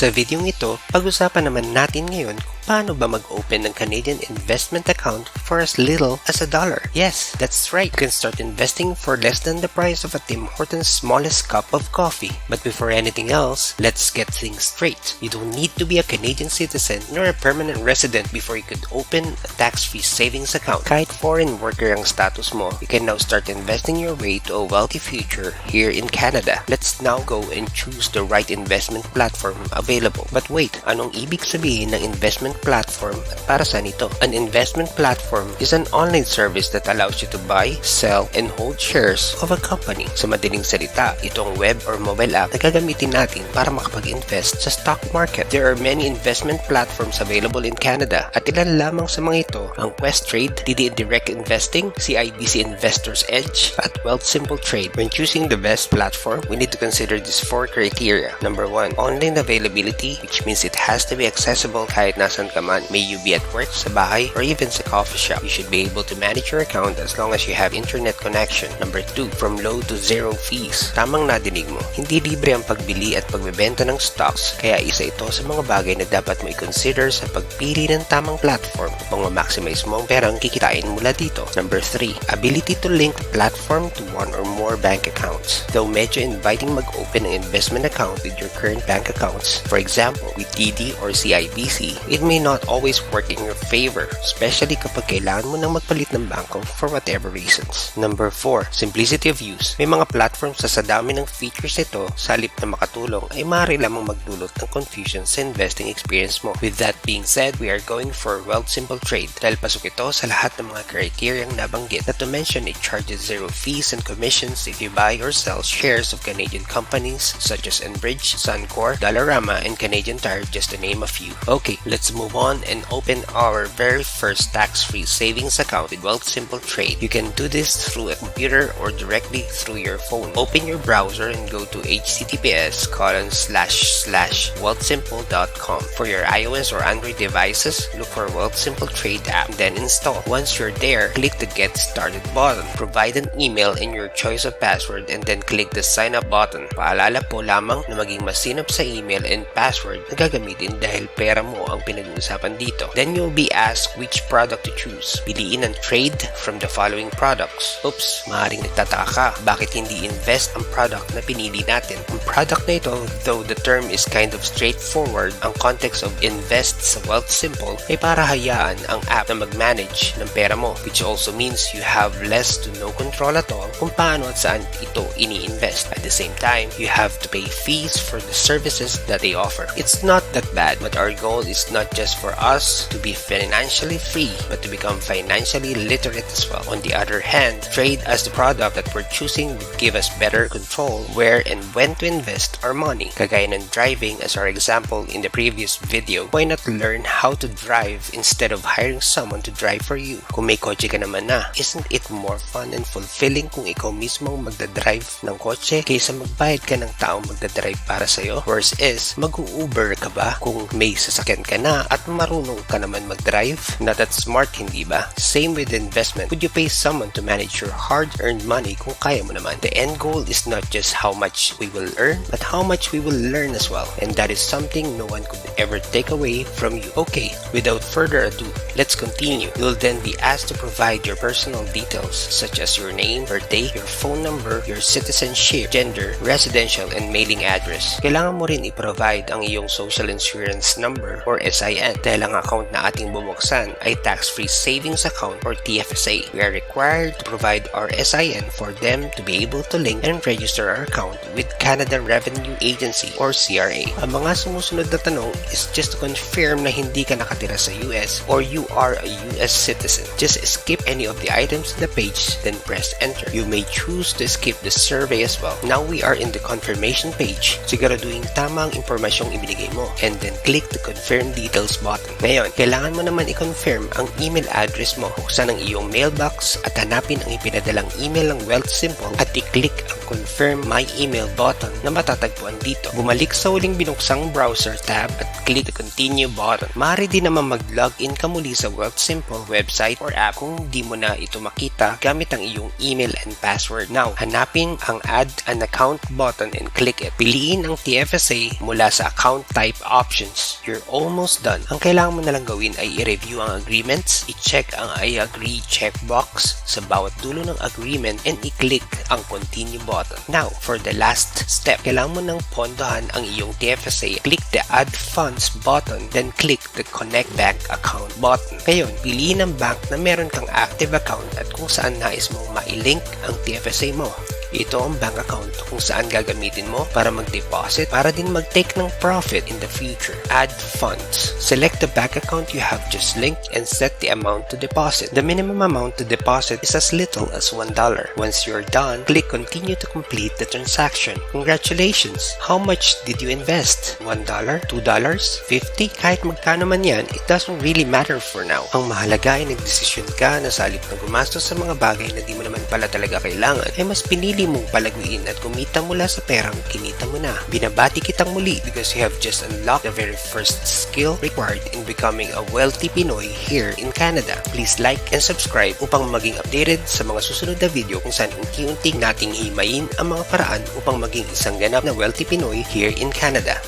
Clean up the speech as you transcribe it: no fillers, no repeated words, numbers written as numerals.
Sa videong ito, pag-usapan naman natin ngayon kung paano ba mag-open ng Canadian investment account for as little as $1. Yes, that's right. You can start investing for less than the price of a Tim Hortons smallest cup of coffee. But before anything else, let's get things straight. You don't need to be a Canadian citizen nor a permanent resident before you could open a tax-free savings account. Kahit foreign worker ang status mo, you can now start investing your way to a wealthy future here in Canada. Let's now go and choose the right investment platform available. But wait, anong ibig sabihin ng investment platform at para saan ito? An investment platform is an online service that allows you to buy, sell, and hold shares of a company. Sa madaling salita, ito ang web or mobile app na gagamitin natin para makapag-invest sa stock market. There are many investment platforms available in Canada at ilan lamang sa mga ito ang Quest Trade, TD Direct Investing, CIBC Investors Edge, at Wealthsimple Trade. When choosing the best platform, we need to consider these 4 criteria. Number 1, online availability, which means it has to be accessible kahit nasan ka man. May you be at work, sa bahay, or even sa coffee shop. You should be able to manage your account as long as you have internet connection. Number 2, from low to zero fees. Tamang nadinig mo, hindi libre ang pagbili at pagbebenta ng stocks, kaya isa ito sa mga bagay na dapat mo i-consider sa pagpili ng tamang platform upang ma-maximize mo ang perang kikitain mula dito. Number 3, ability to link the platform to one or more bank accounts. Though medyo inviting mag-open an investment account with your current bank accounts, for example, with TD or CIBC, it may not always work in your favor, especially kapag kailangan mo nang magpalit ng bangko for whatever reasons. Number 4, simplicity of use. May mga platforms sa dami ng features nito, sa halip na makatulong ay maaari lamang magdulot ng confusion sa investing experience mo. With that being said, we are going for Wealthsimple Trade dahil pasok ito sa lahat ng mga criteria ang nabanggit. Not to mention, it charges zero fees and commissions if you buy or sell shares of Canadian companies such as Enbridge, Suncor, Dollarama, and Canadian Tire, just to name a few. Okay, let's move on and open our very first tax-free savings account with Wealthsimple Trade. You can do this through a computer or directly through your phone. Open your browser and go to https://wealthsimple.com. For your iOS or Android devices, look for Wealthsimple Trade app, then install. Once you're there, click the Get Started button. Provide an email and your choice of password and then click the Sign Up button. Paalala po lamang na maging masinop sa email and password na gagamitin dahil pera mo ang pinag-uusapan dito. Then you'll be asked which product to choose. Piliin ang trade from the following products. Oops, maaaring nagtataka ka, bakit hindi invest ang product na pinili natin? Ang product na ito, though the term is kind of straightforward, ang context of invest sa Wealthsimple ay para hayaan ang app na mag-manage ng pera mo, which also means you have less to no control at all kung paano at saan ito ini-invest. At the same time, you have to pay fees for the services that they offer. It's not that bad, but our goal is not just for us to be financially free, but to become financially literate as well. On the other hand, trade as the product that we're choosing would give us better control where and when to invest our money. Kagaya ng driving as our example in the previous video, why not learn how to drive instead of hiring someone to drive for you? Kung may kotse ka naman na, isn't it more fun and fulfilling kung ikaw mismo magdadrive ng kotse kaysa magbayad ka ng taong magdadrive para sa'yo? Worse is, mag-Uber ka ba kung may sasakyan ka na at marunong ka naman mag-drive? Not that smart, hindi ba? Same with investment. Would you pay someone to manage your hard-earned money kung kaya mo naman? The end goal is not just how much we will earn, but how much we will learn as well. And that is something no one could ever take away from you. Okay, without further ado, let's continue. You'll then be asked to provide your personal details such as your name, birthday, your phone number, your citizenship, gender, residential, and mailing address. Kailangan mo rin i-provide ang iyong social insurance number or SIN dahil ang account na ating bubuksan ay tax-free savings account or TFSA. We are required to provide our SIN for them to be able to link and register our account with Canada Revenue Agency or CRA. Ang mga sumusunod na tanong is just to confirm na hindi ka nakatira sa US or you are a US citizen. Just skip any of the items in the page, then press enter. You may choose to skip the survey as well. Now we are in the confirmation page. Siguraduhin tama ang impormasyong ibinigay mo and then click the confirm details button. Ngayon, kailangan mo naman i-confirm ang email address mo. Buksan ang iyong mailbox at hanapin ang ipinadalang email ng Wealthsimple at i-click ang confirm my email button na matatagpuan dito. Bumalik sa huling binuksang browser tab at click the continue button. Maaari din naman mag-login ka muli sa Wealthsimple website or app kung di mo na ito makita gamit ang iyong email and password. Now, hanapin ang add an account button and click it. Piliin ang TFSA mula sa account type options. You're almost done. Ang kailangan mo nalang gawin ay i-review ang agreements, i-check ang I agree checkbox sa bawat dulo ng agreement, and i-click ang continue button. Now, for the last step, kailangan mo nang pondohan ang iyong TFSA. Click the add funds button, then click the connect bank account button. Ngayon, piliin ang bank na meron kang active account at kung saan nais mong ma-link ang TFSA mo. Ito ang bank account kung saan gagamitin mo para mag-deposit, para din mag-take ng profit in the future. Add funds. Select the bank account you have just linked and set the amount to deposit. The minimum amount to deposit is as little as $1. Once you're done, click continue to complete the transaction. Congratulations! How much did you invest? $1? $2? $50? Kahit magkano man yan, it doesn't really matter for now. Ang mahalaga ay nagdesisyon ka na sa halip na gumastos sa mga bagay na di mo naman pala talaga kailangan, ay mas pinili mong palaguin at kumita mula sa perang kinita mo na. Binabati kitang muli because you have just unlocked the very first skill required in becoming a wealthy Pinoy here in Canada. Please like and subscribe upang maging updated sa mga susunod na video kung saan unti-unting nating himayin ang mga paraan upang maging isang ganap na wealthy Pinoy here in Canada.